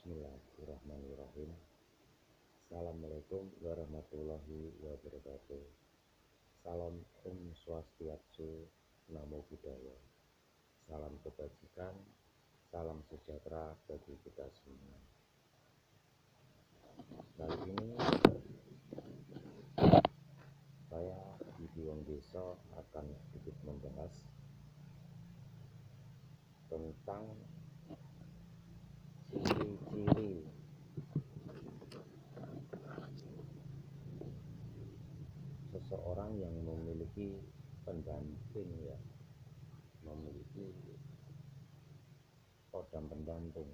Bismillahirrahmanirrahim. Assalamualaikum warahmatullahi wabarakatuh. Salam Swastiastu, Namo Buddhaya. Salam kebajikan, salam sejahtera bagi kita semua. Kali ini saya di Wong Desa akan sedikit membahas tentang ciri-ciri seseorang yang memiliki pendamping, memiliki kodam pendamping.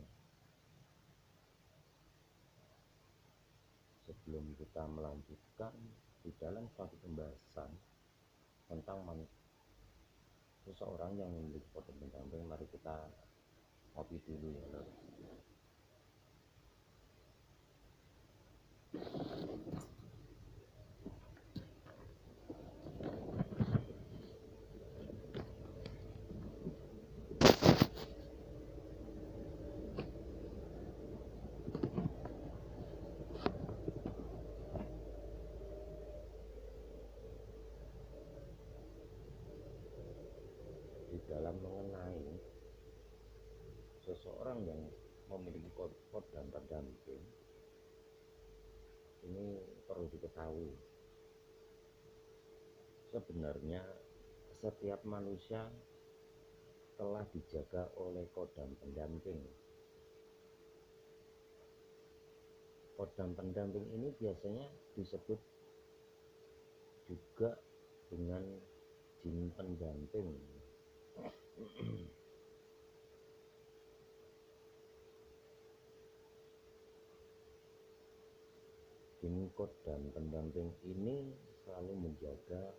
Sebelum kita melanjutkan di dalam suatu pembahasan tentang seseorang yang memiliki kodam pendamping, mari kita ngopi dulu ya. Di dalam mengenai seseorang yang memiliki kodam pendamping, ini perlu diketahui, sebenarnya setiap manusia telah dijaga oleh kodam pendamping. Kodam pendamping ini biasanya disebut juga dengan jin pendamping. Jin kodam pendamping ini selalu menjaga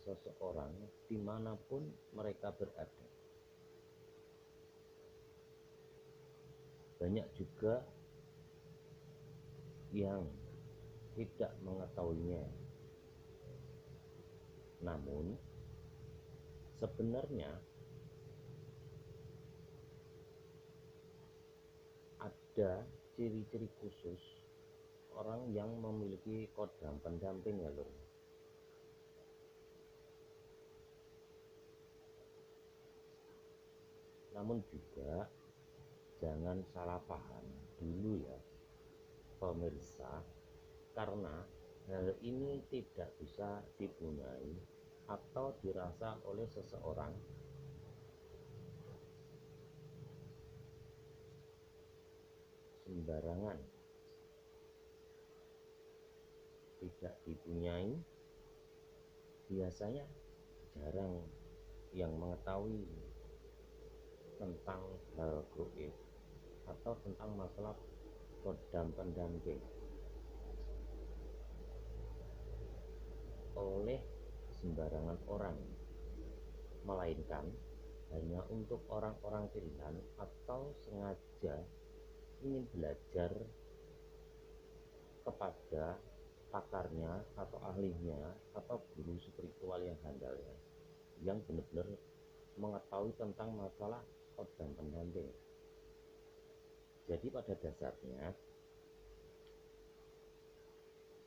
seseorang dimanapun mereka berada. Banyak juga yang tidak mengetahuinya. Namun sebenarnya ada ciri-ciri khusus orang yang memiliki kodam pendamping ya lur. Namun juga jangan salah paham dulu ya pemirsa, karena hal ini tidak bisa dipunyai atau dirasa oleh seseorang sembarangan. Tidak dipunyai, biasanya jarang yang mengetahui tentang hal gaib atau tentang masalah kodam pendamping oleh sembarangan orang, melainkan hanya untuk orang-orang pilihan atau sengaja ingin belajar kepada pakarnya atau ahlinya atau guru spiritual yang handal ya, yang benar-benar mengetahui tentang masalah kodam pendamping. Jadi pada dasarnya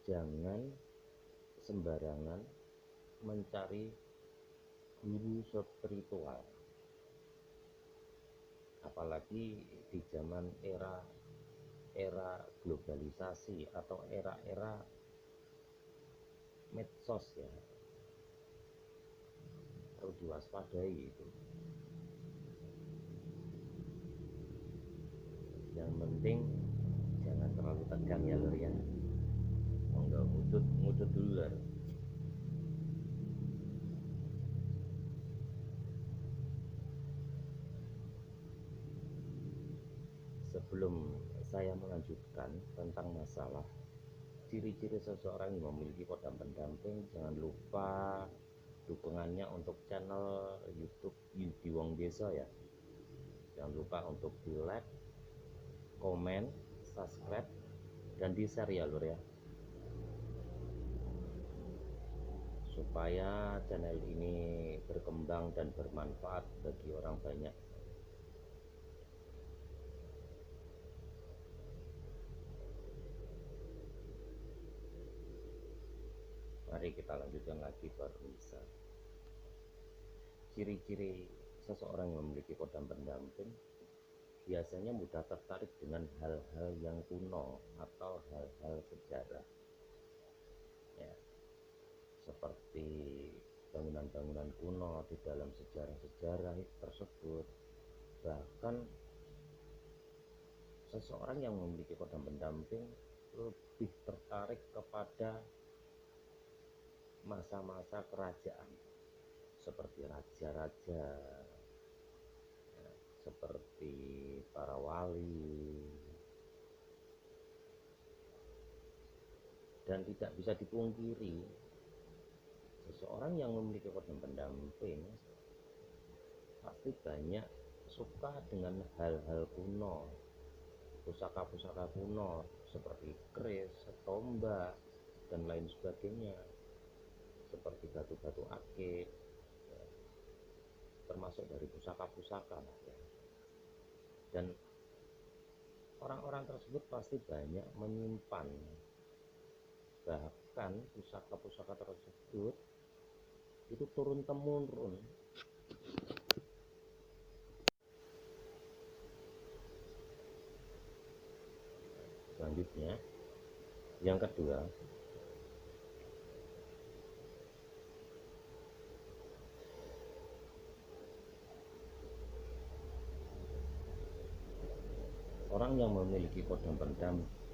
jangan sembarangan mencari guru spiritual, apalagi di zaman era globalisasi atau era medsos ya, perlu diwaspadai itu. Yang penting jangan terlalu tegang ya lur ya, enggak ngudut dulu lur. Sebelum saya melanjutkan tentang masalah ciri-ciri seseorang yang memiliki kodam pendamping, jangan lupa dukungannya untuk channel YouTube Yudi Wong Desa ya. Jangan lupa untuk di like, komen, subscribe, dan di share ya lur ya, supaya channel ini berkembang dan bermanfaat bagi orang banyak. Mari kita lanjutkan lagi pemirsa. Ciri-ciri seseorang yang memiliki kodam pendamping biasanya mudah tertarik dengan hal-hal yang kuno atau hal-hal sejarah, ya, seperti bangunan-bangunan kuno di dalam sejarah-sejarah tersebut. Bahkan seseorang yang memiliki kodam pendamping lebih tertarik kepada masa-masa kerajaan, seperti raja-raja, ya, seperti para wali. Dan tidak bisa dipungkiri, seseorang yang memiliki kodam pendamping pasti banyak suka dengan hal-hal kuno, pusaka-pusaka kuno seperti keris, tombak, dan lain sebagainya, seperti batu-batu akik, ya, termasuk dari pusaka-pusaka, ya. Dan orang-orang tersebut pasti banyak menyimpan, bahkan pusaka-pusaka tersebut itu turun-temurun. Selanjutnya, yang kedua, orang yang memiliki kodam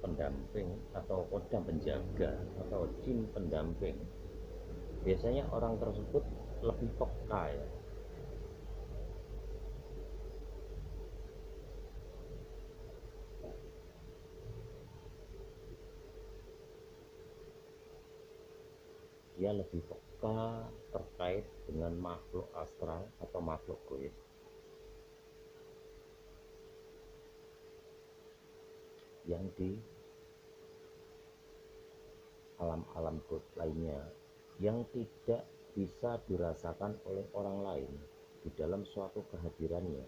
pendamping atau kodam penjaga atau jin pendamping, biasanya orang tersebut lebih peka, ya. Dia lebih peka terkait dengan makhluk astral atau makhluk goib yang di alam-alam goib lainnya, yang tidak bisa dirasakan oleh orang lain di dalam suatu kehadirannya.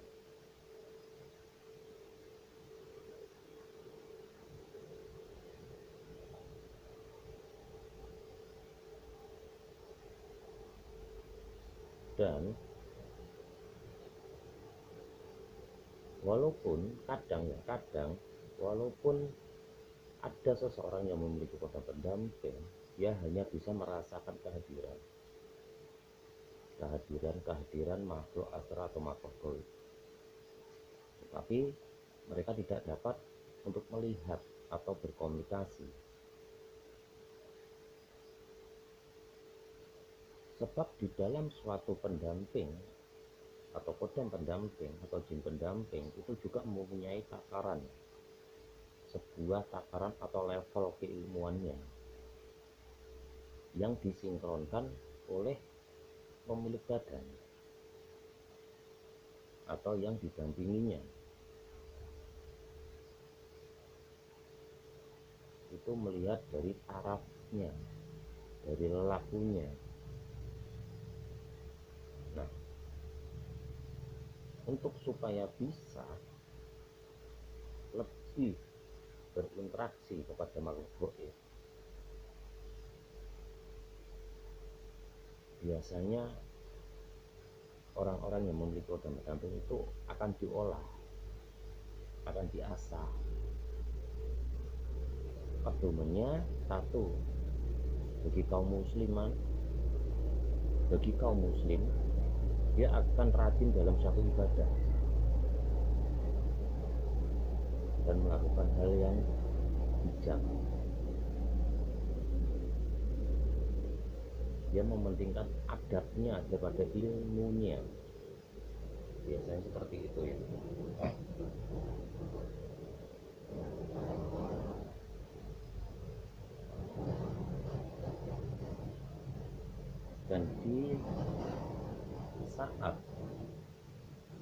Dan walaupun walaupun ada seseorang yang memiliki kodam pendamping, dia hanya bisa merasakan kehadiran makhluk astral atau makhluk goib, tetapi mereka tidak dapat untuk melihat atau berkomunikasi. Sebab di dalam suatu pendamping atau kodam pendamping atau jin pendamping itu juga mempunyai takaran, sebuah takaran atau level keilmuannya yang disinkronkan oleh pemilik badan atau yang didampinginya. Itu melihat dari tarafnya, dari lakunya. Nah, untuk supaya bisa lebih berinteraksi kepada makhluk goib, biasanya orang-orang yang memiliki kodam pendamping itu akan diolah, akan diasah. Pedomannya satu, bagi kaum muslim dia akan rajin dalam satu ibadah dan melakukan hal yang bijak. Dia mementingkan adabnya daripada ilmunya, biasanya seperti itu, ya. Dan di saat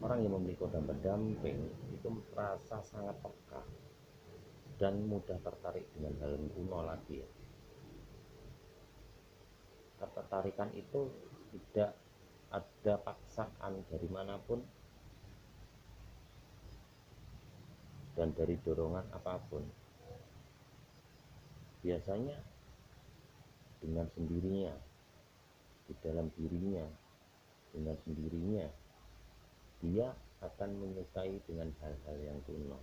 orang yang memiliki kodam pendamping itu merasa sangat peka dan mudah tertarik dengan hal yang kuno lagi, ya. Ketertarikan itu tidak ada paksaan dari manapun dan dari dorongan apapun. Biasanya dengan sendirinya, di dalam dirinya, dengan sendirinya dia akan menyukai dengan hal-hal yang kuno.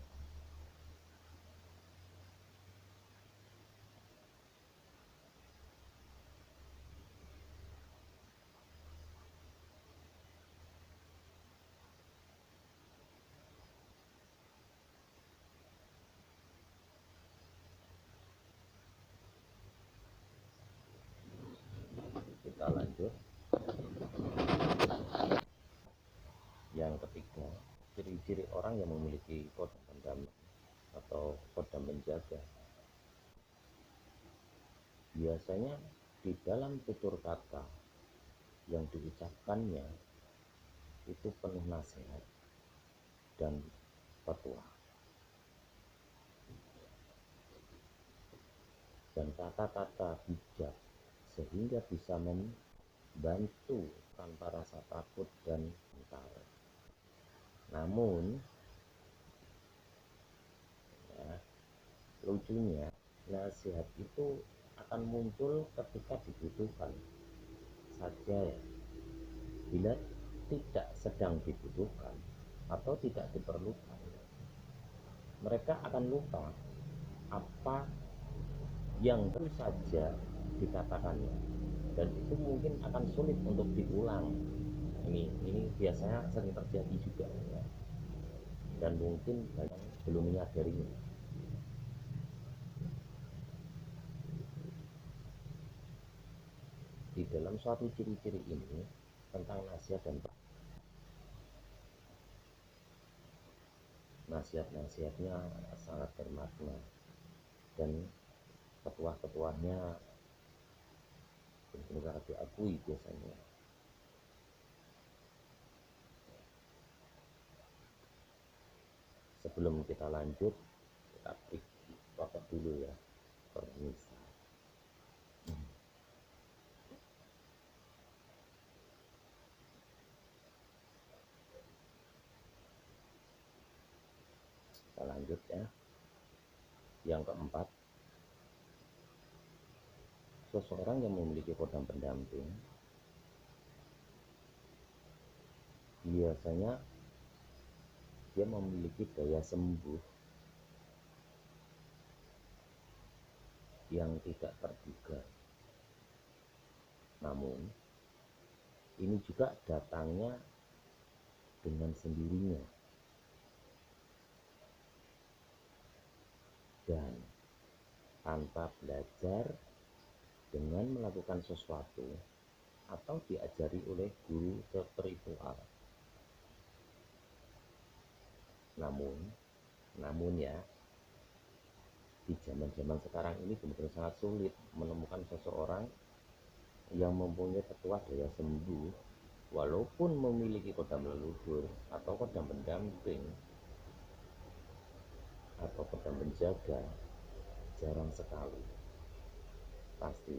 Kita lanjut. Yang ketiga, ciri-ciri orang yang memiliki kode pendam atau kode menjaga. Biasanya di dalam tutur kata yang diucapkannya itu penuh nasihat dan petua, dan kata-kata bijak sehingga bisa membantu tanpa rasa takut dan gentar. Namun ya, lucunya nasihat itu akan muncul ketika dibutuhkan saja ya. Bila tidak sedang dibutuhkan atau tidak diperlukan, mereka akan lupa apa yang baru saja dikatakannya, dan itu mungkin akan sulit untuk diulang. Ini biasanya sering terjadi juga ya, dan mungkin banyak belum menyadarinya. Di dalam suatu ciri-ciri ini tentang nasihat dan nasihat-nasihatnya sangat bermakna, dan petuah-petuahnya benar-benar diakui biasanya. Sebelum kita lanjut, kita break rokok dulu ya, permisi. Kita lanjut ya. Yang keempat, seseorang yang memiliki kodam pendamping biasanya dia memiliki daya sembuh yang tidak terduga. Namun ini juga datangnya dengan sendirinya dan tanpa belajar dengan melakukan sesuatu atau diajari oleh guru spiritual. Namun ya, di zaman-zaman sekarang ini benar-benar sangat sulit menemukan seseorang yang mempunyai petuah daya sembuh walaupun memiliki kodam leluhur atau kodam pendamping atau kodam penjaga. Jarang sekali. Pasti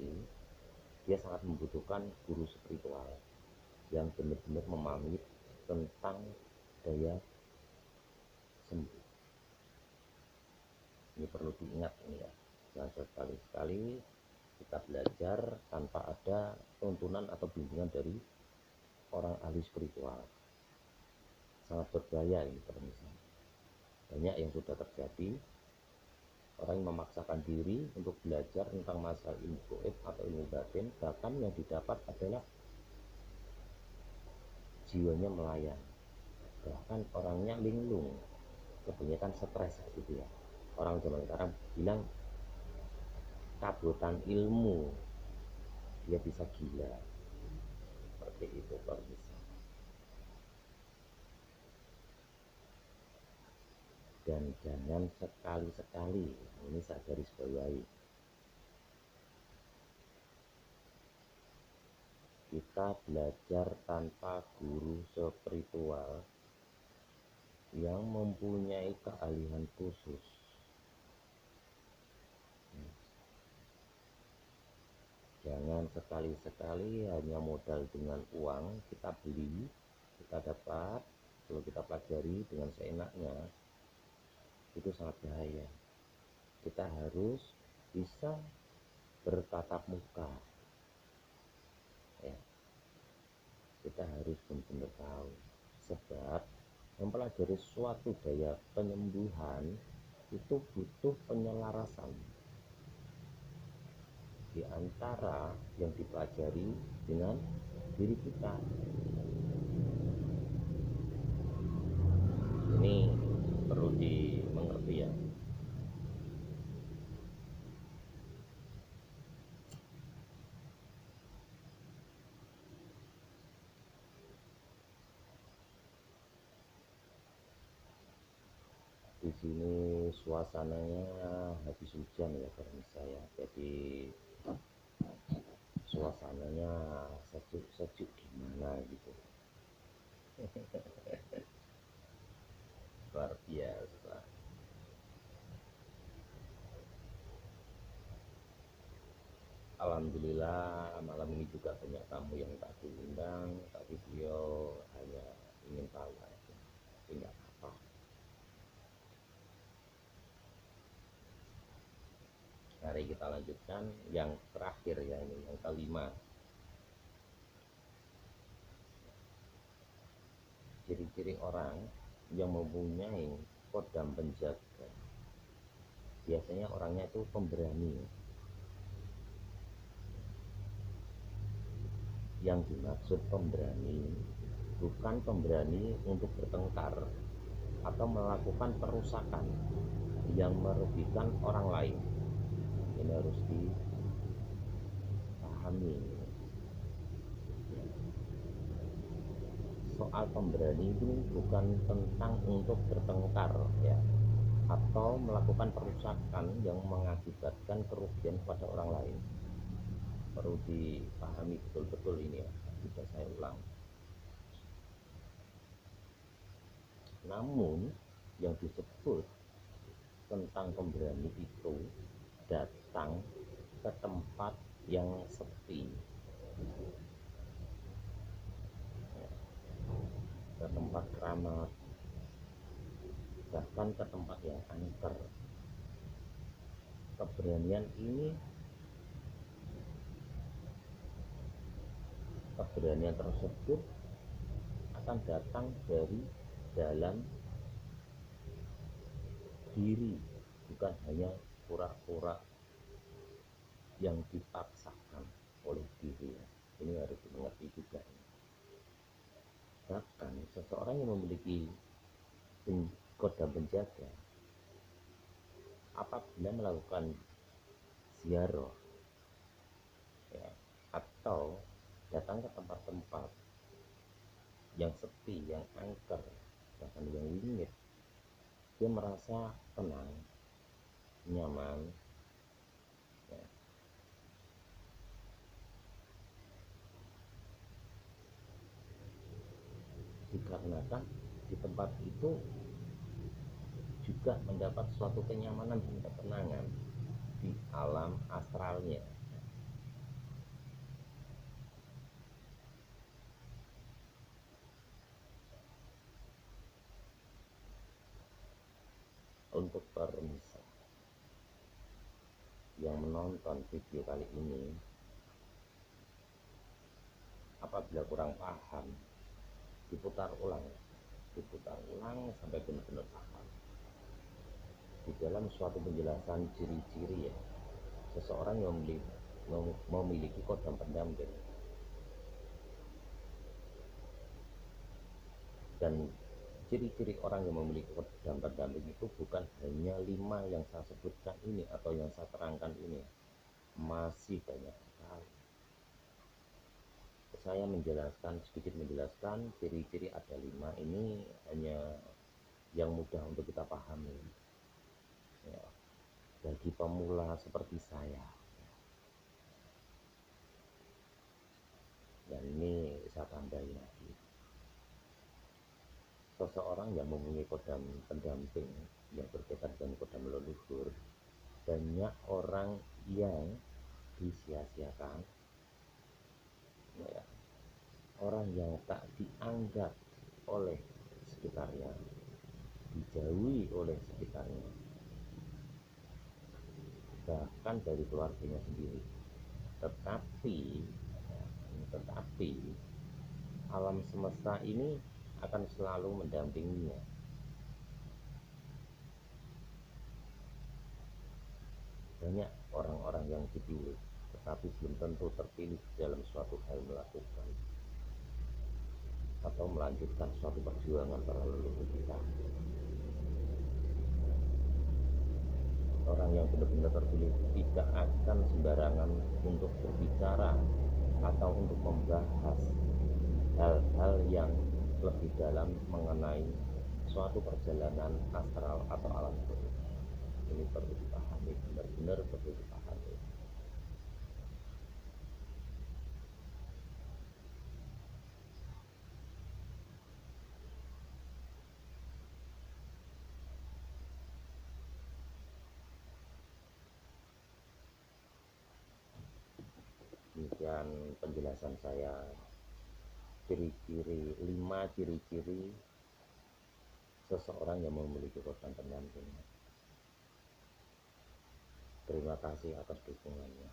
dia sangat membutuhkan guru spiritual yang benar-benar memahami tentang daya sembuh. Ini perlu diingat ini ya, jangan sekali-sekali kita belajar tanpa ada tuntunan atau bimbingan dari orang ahli spiritual. Sangat berbahaya ini permisan. Banyak yang sudah terjadi, orang yang memaksakan diri untuk belajar tentang masalah ilmu gaib atau ilmu batin, bahkan yang didapat adalah jiwanya melayang, bahkan orangnya linglung, kebanyakan stres gitu ya. Orang zaman sekarang bilang kabutan ilmu, dia bisa gila, seperti itu permisan. Dan jangan sekali-sekali, ini saya garis bawahi, kita belajar tanpa guru spiritual yang mempunyai keahlian khusus. Jangan sekali-sekali hanya modal dengan uang kita beli, kita dapat, kalau kita pelajari dengan seenaknya, itu sangat bahaya. Kita harus bisa bertatap muka, Kita harus benar-benar tahu, sebab mempelajari suatu daya penyembuhan itu butuh penyelarasan di antara yang dipelajari dengan diri kita. Ini perlu dimengerti ya. Di sini suasananya habis hujan ya bareng saya, jadi suasananya sejuk-sejuk gimana gitu. Luar biasa. Alhamdulillah malam ini juga banyak tamu yang tak diundang, tapi beliau hanya ingin tahu aja, tidak apa. Mari kita lanjutkan yang terakhir ya, ini yang kelima. Ciri-ciri orang yang mempunyai kodam penjaga, biasanya orangnya itu pemberani. Yang dimaksud pemberani bukan pemberani untuk bertengkar atau melakukan perusakan yang merugikan orang lain. Ini harus dipahami. Soal pemberani itu bukan tentang untuk bertengkar ya, atau melakukan perusakan yang mengakibatkan kerugian kepada orang lain. Perlu dipahami betul-betul ini ya, bisa saya ulang. Namun yang disebut tentang pemberani itu datang ke tempat yang sepi, ke tempat keramat, bahkan ke tempat yang angker. Keberanian tersebut akan datang dari dalam diri, bukan hanya pura-pura yang dipaksakan oleh diri. Ini harus dimengerti juga. Bahkan seseorang yang memiliki kodam penjaga, apabila melakukan ziarah ya, atau datang ke tempat-tempat yang sepi, yang angker, bahkan yang wingit, dia merasa tenang, nyaman ya. Dikarenakan di tempat itu juga mendapat suatu kenyamanan dan ketenangan di alam astralnya. Untuk permisal yang menonton video kali ini, apabila kurang paham, diputar ulang sampai benar-benar paham. Di dalam suatu penjelasan ciri-ciri ya, seseorang yang memiliki kodam pendamping, dan ciri-ciri orang yang memiliki kodam pendamping itu bukan hanya 5 yang saya sebutkan ini atau yang saya terangkan ini, masih banyak sekali. Saya sedikit menjelaskan ciri-ciri ada 5 ini hanya yang mudah untuk kita pahami ya, bagi pemula seperti saya. Dan ini saya tambahin lagi, seseorang yang mempunyai kodam pendamping yang berkaitan dengan kodam leluhur, banyak orang yang disia-siakan ya, orang yang tak dianggap oleh sekitarnya, dijauhi oleh sekitarnya, bahkan dari keluarganya sendiri. Tetapi alam semesta ini akan selalu mendampinginya. Banyak orang-orang yang dipilih, tetapi belum tentu terpilih dalam suatu hal melakukan atau melanjutkan suatu perjuangan para leluhur kita. Orang yang benar-benar terpilih tidak akan sembarangan untuk berbicara atau untuk membahas hal-hal yang lebih dalam mengenai suatu perjalanan astral atau alam goib. Ini perlu dipahami, benar-benar perlu dipahami. Demikian penjelasan saya, ciri-ciri 5 ciri-ciri seseorang yang memiliki korban pendamping. Terima kasih atas dukungannya.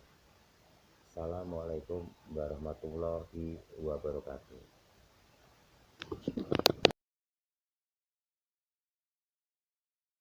Assalamualaikum warahmatullahi wabarakatuh.